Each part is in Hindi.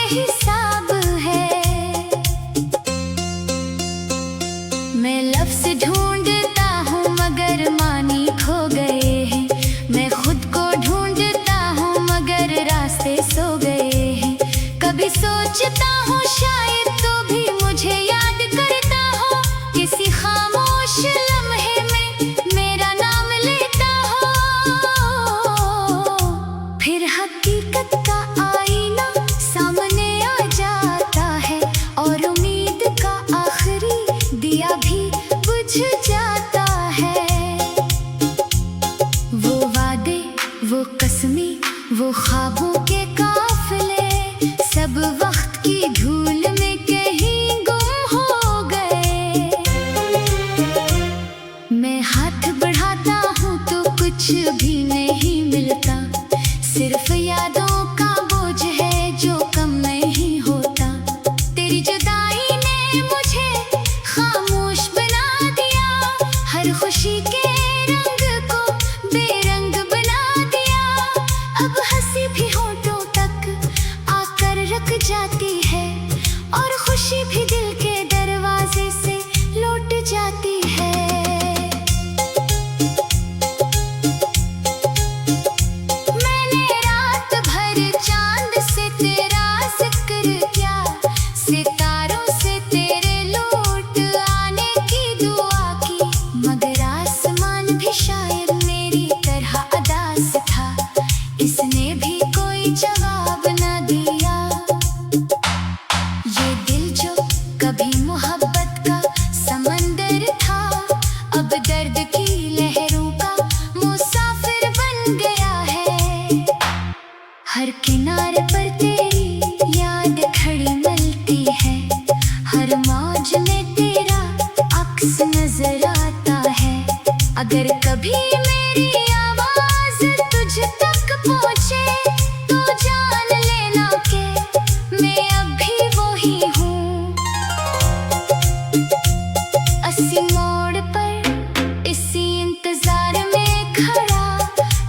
बेहिसाब है। मैं लफ्ज़ ढूंढता हूँ मगर मानी खो गए हैं। मैं खुद को ढूंढता हूँ मगर रास्ते सो गए हैं। कभी सोचता हूँ शायद तो भी मुझे याद करता हो, किसी खामोश लम्हे में मेरा नाम लेता हो। फिर हकीकत का आईना सामने आ जाता है और उम्मीद का आखिरी दिया भी बुझ जाता है। वो वादे, वो कसमें, वो ख्वाबों के काफिले सब वक्त की धूल में कहीं गुम हो गए। मैं हाथ बढ़ाता हूँ तो कुछ भी नहीं मिलता, सिर्फ यादों का बोझ है जो कम नहीं होता। तेरी जुदाई ने मुझे खामोश बना दिया, हर खुशी के रंग को बेरंग बना दिया। अब हंसी भी होठों तक आकर रख जाती है और खुशी भी दिल के दरवाजे से लौट जाती है। मैंने रात भर चांद से तेरा जिक्र किया, सितारों से तेरे लौट आने की दुआ की, मगर आसमान भी शायद मेरी तरह अदास था, इसने भी कोई जवाब न दिया। ये दिल जो कभी मोहब्बत का समंदर था, अब दर्द की लहरों का मुसाफिर बन गया है। हर किनारे पर तेरी याद खड़ी मिलती है, हर मौज में तेरा अक्स नजर आता है। अगर कभी मेरी आवाज तुझ तक पहुंचे तो जान लेना कि मैं अब भी वही हूँ। अस्सी मोड़ पर इसी इंतजार में खड़ा,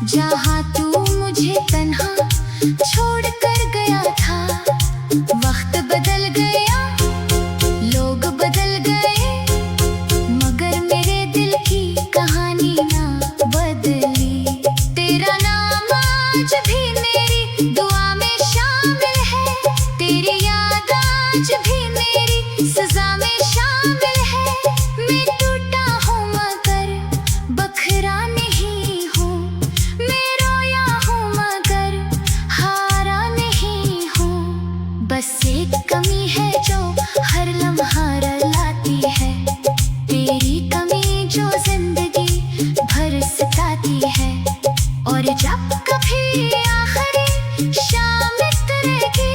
जहाँ तू मुझे तन्हा छोड़ कर गया था। वक्त बदल गया, लोग बदल गए, मगर मेरे दिल की कहानी ना बदली। तेरा नाम आज भी मेरी दुआ में शामिल है, तेरी याद आज भी मेरी सजा में शामिल है। मैं टूटा हूँ मगर बखरा नहीं हूँ, मैं रोया हूँ मगर हारा नहीं हूँ। बस एक कमी है जो हर लम्हा रुलाती है, तेरी कमी जो जिंदगी भर सताती है। और जब कभी आखिरी शाम उतरेगी,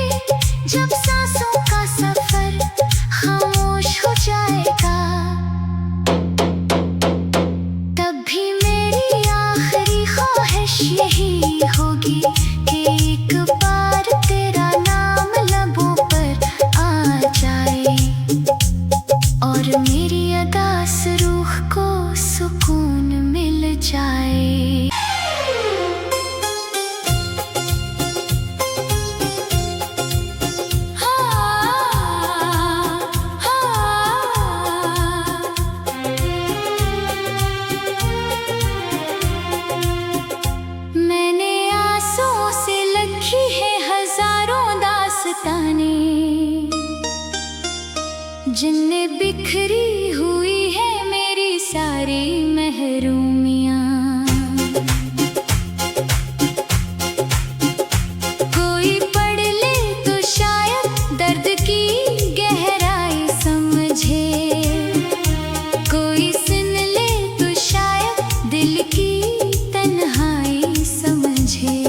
जब सांसों का सफर खामोश हो जाएगा, तब भी मेरी आखिरी ख्वाहिश यही होगी कि एक बार तेरा नाम लबों पर आ जाए और मेरी अदास रूह को सुकून मिल जाए। मैंने आंसुओं से लिखी है हजारों दास्तानें, जिनमें बिखरी हुई है मेरी सारी महरूमियाँ। कोई पढ़ ले तो शायद दर्द की गहराई समझे, कोई सुन ले तो शायद दिल की तन्हाई समझे।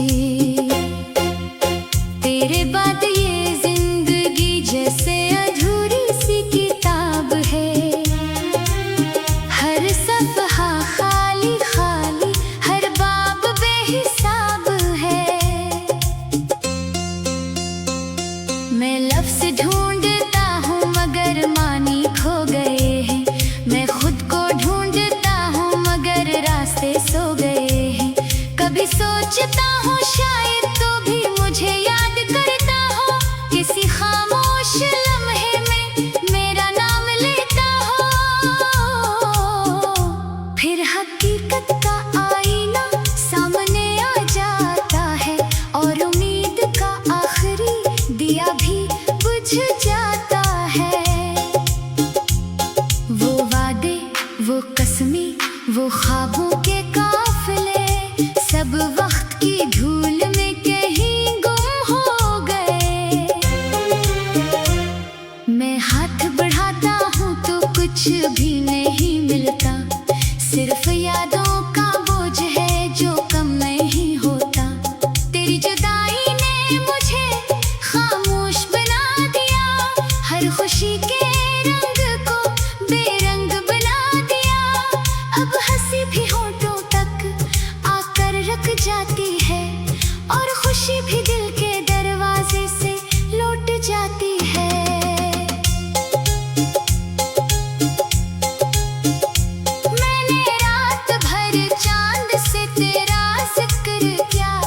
तेरे बाद ये जिंदगी जैसे अधूरी सी किताब है, हर सफ़हा खाली खाली, हर बाब बेहिसाब है। मैं लफ्ज़ ढूंढता हूँ मगर मानी खो गए हैं। मैं खुद को ढूंढता हूँ मगर रास्ते सो गए हैं। कभी सोचता हूँ शायद तो भी मुझे याद करता हो, किसी खामोश लम्हे में मेरा नाम लेता हो, फिर हकीकत का आईना सामने आ जाता है और उम्मीद का आखिरी दिया भी बुझ जाता है। वो वादे, वो कसमें, वो ख्वाबों के काफिले सब वक्त की धूल में कहीं गुम हो गए। मैं हाथ बढ़ाता हूँ तो कुछ भी नहीं मिलता, सिर्फ यादों का बोझ है जो कम नहीं होता। तेरी जुदाई ने मुझे खामोश बना दिया, हर खुशी के रंग को बेरंग बना दिया। अब हंसी भी होठों तक आकर रख जाती है और खुशी भी दिल के दरवाजे से लौट जाती है। मैंने रात भर चांद से तेरा जिक्र किया,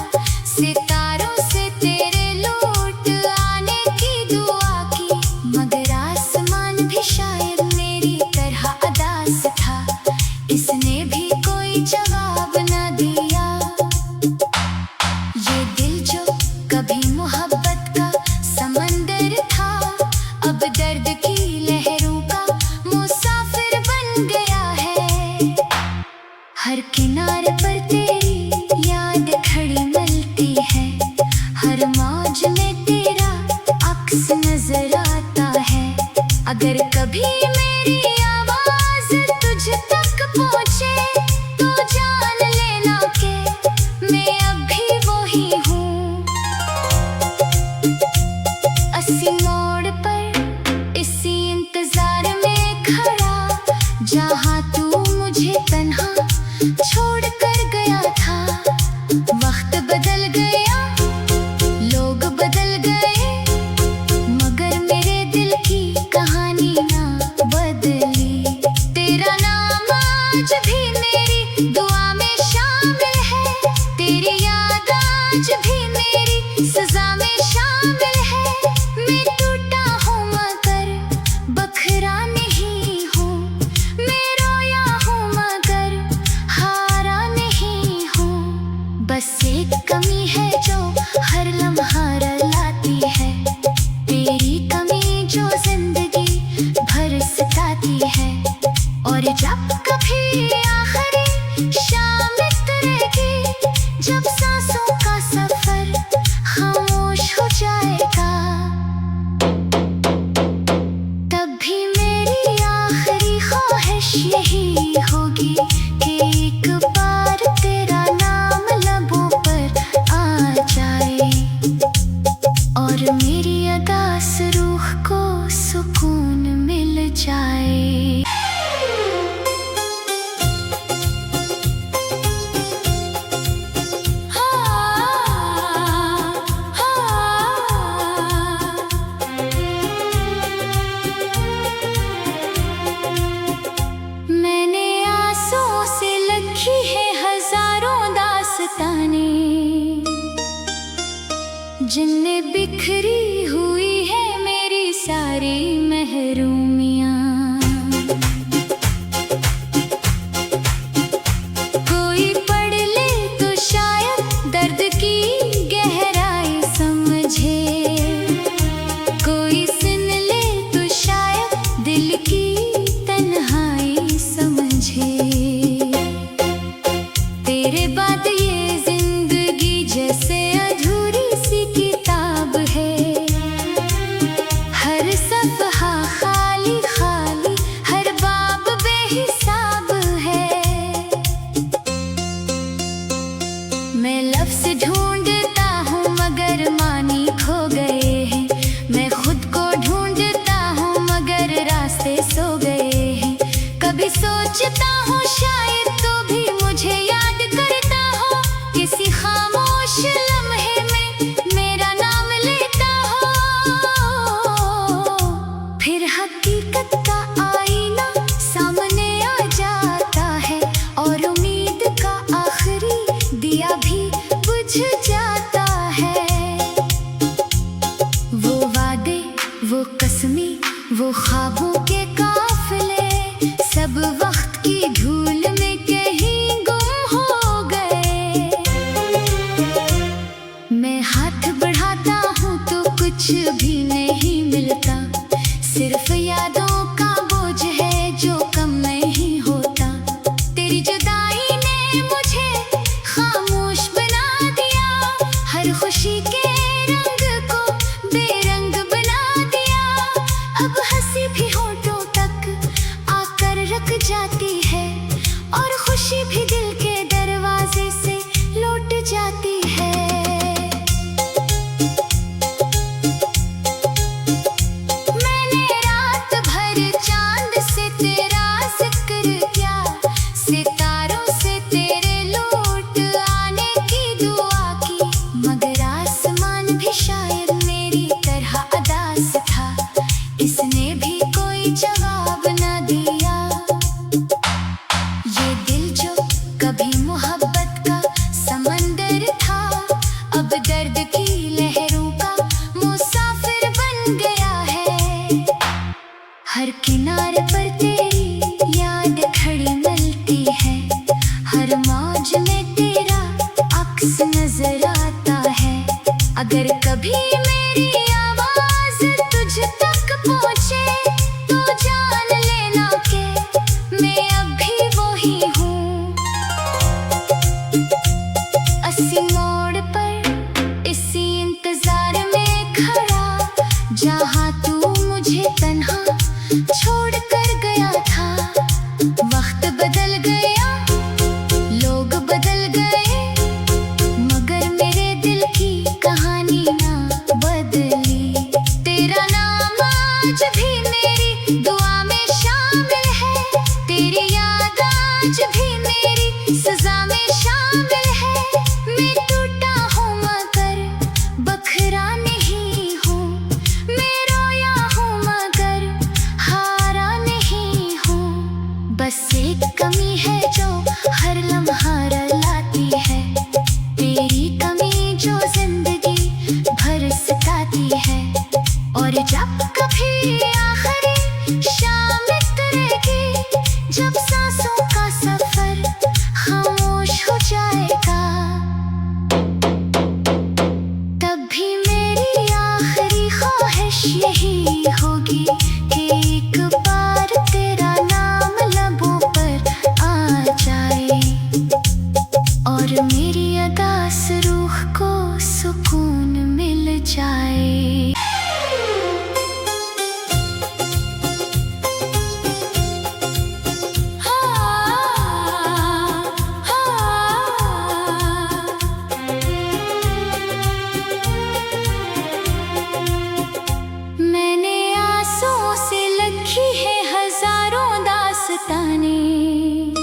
सितारों से तेरे लौट आने की दुआ की, मगर आसमान भी शायद मेरी तरह अदास था, इसने भी कोई जवाब न दिया। ये दिल जो कभी मोहब्बत का समंदर था, अब दर्द की लहरों का मुसाफिर बन गया है। हर किनारे पर तेरी याद खड़ी मिलती है, हर मौज में तेरा अक्स नजर आता है। अगर कभी मेरी आवाज तुझ तक पहुंचे तो जान लेना कि मैं अब भी वही हूँ। अस्सी मोड़ पर इसी इंतजार में खड़ा, जहाँ तू मुझे तन्हा छोड़ कर गया था। वक्त बदल गया, लोग बदल गए, मगर मेरे दिल की कहानी ना बदली। तेरा नाम आज भी मेरी दुआ में शामिल है, तेरी याद आज भी मेरी सजा में शामिल है। मैं टूटा हूँ मगर बखरा नहीं हूँ, मैं रोया हूँ मगर हारा नहीं हूँ। बस एक कमी है जो हर लम्हा रुलाती है, तेरी कमी जो जिंदगी भर सताती है। और जब कभी आखिरी शाम उतरेगी, जब सांसों का सफर खामोश हो जाएगा, तब भी मेरी आखिरी ख्वाहिश यही होगी कि एक बार तेरा नाम लबों पर आ जाए और मेरी अदास रूह को सुकून मिल जाए। मैंने आंसुओं से लिखी है हजारों दास्तानें, जिनमें बिखरी हुई है मेरी सारी महरूमियाँ। कोई पढ़ ले तो शायद दर्द की गहराई समझे, कोई सुन ले तो शायद दिल की तन्हाई समझे। तेरे बाद ये जिंदगी जैसे अधूरी सी किताब है, हर सफ़हा खाली खाली, हर बाब बेहिसाब है। मैं लफ्ज़ ढूंढता हूँ मगर मानी खो गए हैं, मैं खुद को ढूंढता हूँ मगर रास्ते सो गए हैं। कभी सोचता हूँ शायद तो भी मुझे याद करता हो, किसी खामोश लम्हे में मेरा नाम लेता हो, फिर हकीकत का आईना सामने आ जाता है और उम्मीद का आखिरी दिया भी बुझ जाता है। वो वो कसमें, वो ख्वाबों के काफिले, सब वक्त की धूल में कहीं गुम हो गए। मैं हाथ बढ़ाता हूँ तो कुछ भी नहीं मिलता, सिर्फ यादों का बोझ है जो कम नहीं होता। तेरी जुदाई ने मुझे खामोश बना दिया, हर खुशी के रंग को बेरंग बना दिया। अब हंसी भी होठों तक आकर रख जाती है, और खुशी भी दिल के दरवाजे से लौट जाती है। मैंने रात भर चांद से तेरा जिक्र किया, सितारों से तेरे लौट आने की दुआ की, मगर आसमान भी शायद मेरी तरह अदास था, इसने भी कोई जवाब न दिया। ये दिल जो कभी मोहब्बत का समंदर था, अब दर्द की लहरों का मुसाफिर बन गया है। हर किनारे पर तेरी याद खड़ी मिलती है, हर मौज में तेरा अक्स नजर आता है। अगर कभी मेरी आवाज तुझ तक पहुंचे तो जान लेना कि मैं अब भी वही हूँ। अस्सी मोड़ पर इसी इंतजार में खड़ा, जहाँ तू मुझे तन्हा छोड़ कर गया था। वक्त बदल गया, लोग बदल गए, मगर मेरे दिल की कहानी ना बदली। तेरा नाम आज भी मेरी दुआ में शामिल है, तेरी याद आज भी मेरी सजा में शामिल है। मैं टूटा हूँ मगर बखरा नहीं हूँ, मैं रोया हूँ मगर हारा नहीं हूँ। बस एक कमी है जो हर लम्हा रुलाती है, तेरी कमी जो जिंदगी भर सताती है। और जब कभी आखिरी शाम उतरेगी, जब सांसों का सफर खामोश हो जाएगा, तब भी मेरी आखिरी ख्वाहिश यही होगी कि एक बार तेरा नाम लबों पर आ जाए, और मेरी अदास रूह को सुकून मिल जाए। मैंने आंसुओं से लिखी है हजारों दास्तानें,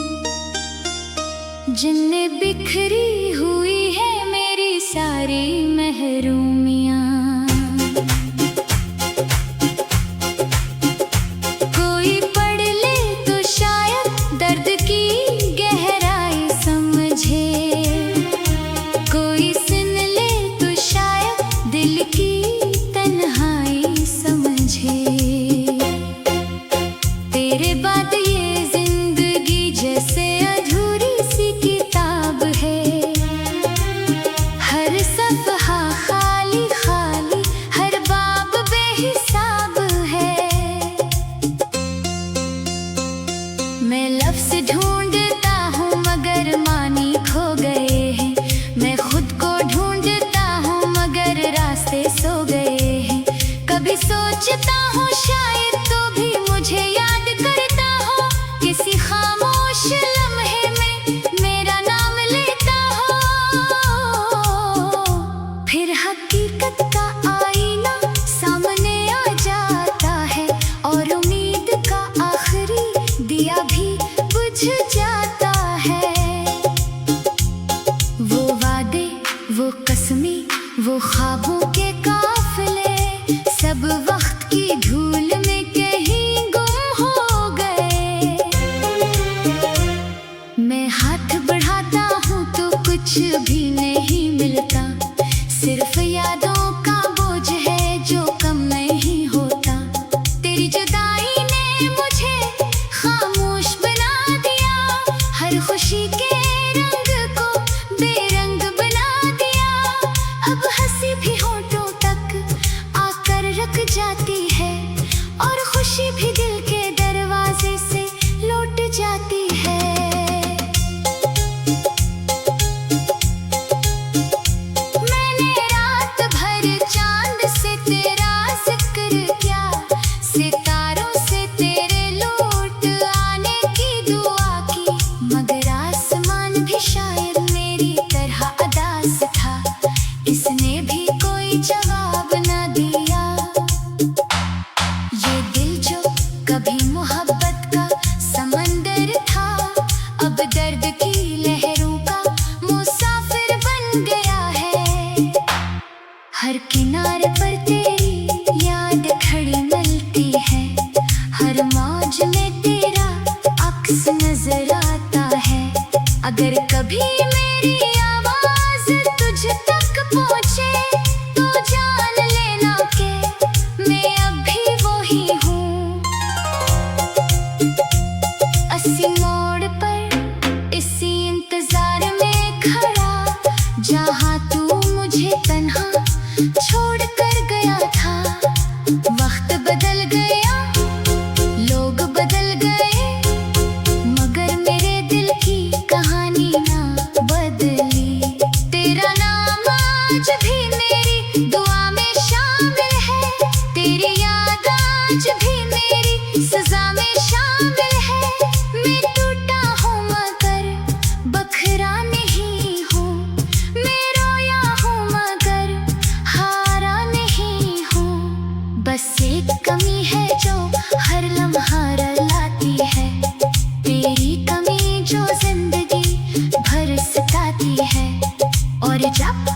जिनमें बिखरी हुई है मेरी सारी महरूमियाँ। कोई पढ़ ले तो शायद दर्द की गहराई समझे, कोई सुन ले तो शायद दिल की तन्हाई समझे। तेरे बाद ये जिंदगी जैसे अधूरी सी किताब है, हर सफ़हा खाली खाली, हर बाब बेहिसाब है। मैं लफ्ज़ ढूंढता हूँ मगर मानी खो गए हैं, मैं खुद को ढूंढता हूँ मगर रास्ते सो गए हैं। कभी सोचता हूँ शायद तो भी मुझे याद करता हो, किसी खामोश लम्हे में मेरा नाम लेता हो। फिर हकीकत का आईना सामने आ जाता है, और उम्मीद का आखिरी दिया भी बुझ जाता है। वो वादे, वो कसमें, वो ख्वाबों के काफिले, सब वक्त की धूल में कहीं गुम हो गए। मैं हाथ बढ़ाता हूँ तो कुछ भी नहीं मिलता, सिर्फ यादों का बोझ है जो कम नहीं होता। जाती है और खुशी भी दिल के दरवाजे से लौट जाती है। मैंने रात भर चांद से तेरा जिक्र किया, सितारों से तेरे लौट आने की दुआ की, मगर आसमान भी शायद मेरी तरह अदास था, इसने भी कोई जवाब न दिया। ये दिल जो कभी मोहब्बत का समंदर था, अब दर्द की लहरों का मुसाफिर बन गया है। हर किनारे पर तेरी याद खड़ी मिलती है, हर मौज में तेरा अक्स नजर आता है। अगर कभी मेरी आवाज तुझ तक पहुंचे तो जान लेना कि मैं अब भी वही हूँ। अस्सी मोड़ पर इसी इंतजार में खड़ा, जहाँ तू मुझे तन्हा छोड़ कर गया था। वक्त बदल गया, लोग बदल गए, मगर मेरे दिल की कहानी ना बदली। तेरा नाम आज भी मेरी दुआ में शामिल है, तेरी याद आज भी मेरी सजा में शामिल है। मैं टूटा हूँ मगर बखरा नहीं हूँ, मैं रोया हूँ मगर हारा नहीं हूँ। बस एक कमी है जो हर लम्हा रुलाती है, तेरी कमी जो जिंदगी भर सताती है। और जब